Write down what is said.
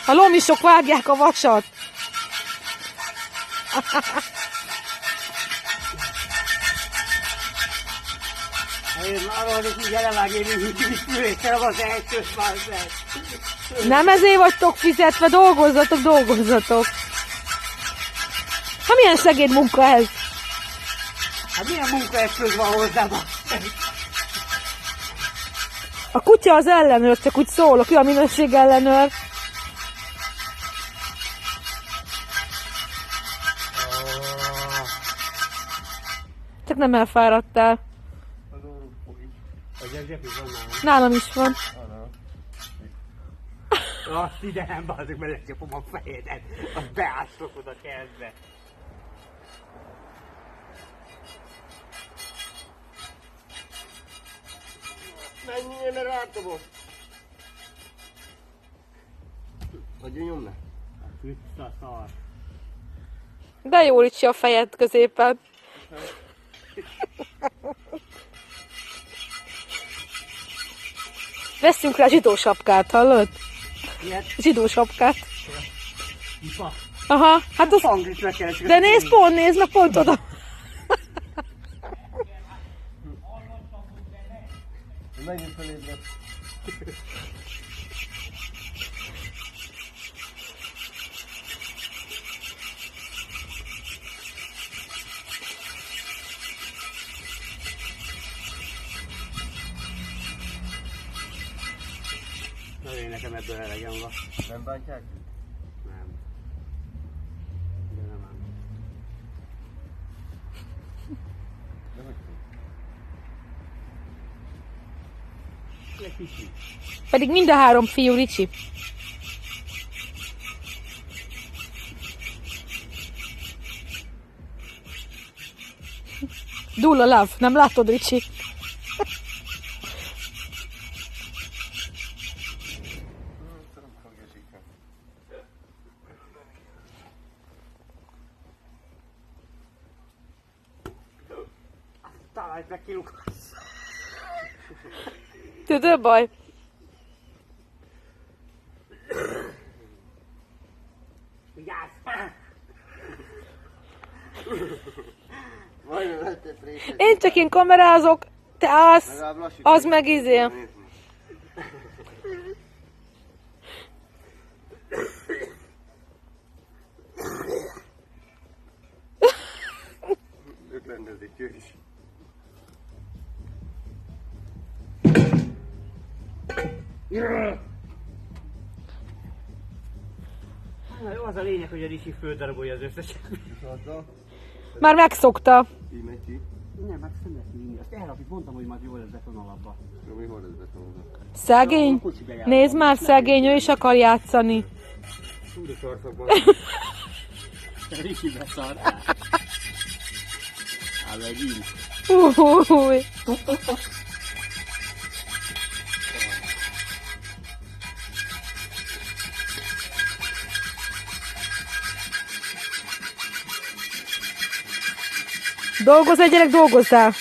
A lomisok vágják a vasat. Nem ezért vagytok fizetve, dolgozzatok, dolgozzatok. Ha milyen szegény munka ez? Hát milyen munkaeszköz van hozzá? A kutya az ellenőr, csak úgy szólok, ő a minőség ellenőr. Csak nem elfáradtál. Nálam is van. Azt ide nem bazzik, mert lecsapom a fejedet. Azt beászlok oda kertbe. Menjél, mert rátobom. Hogy nyomna? Vissza szar. De jól itt a fejed középen. Veszünk rá zsidó sapkát, hallod? Ilyet? Zsidó sapkát. Ipa. Aha, hát az... De nézd meg pont oda. Menjünk felébre. Nagyon nekem ebből elegem van. Nem bántják? Nem. De nem ám. De hogy kicsi. Pedig mind a három fiú, Ricsi. Dúl a láv, nem látod, Ricsi? Találj meg kiluk. Tudod, baj? Vigyázz! Én csak én kamerázok, te állsz, az meg izé. Ők rendezik, ők is. Jó, az a lényeg, hogy a Ricsi földarabolja az összeset. Már megszokta. Így megy ki? Nem, hát nem lesz vinni. Azt elrakjuk, mondtam, hogy majd jó lesz beton alapba. Jó, mi hol lesz beton alapba? Szegény? Nézd már, szegény, ő is akar játszani. Túl a sarszakban. Ricsi beszar. Áll megint. Új. Dolgozz, gyerek, dolgozzál!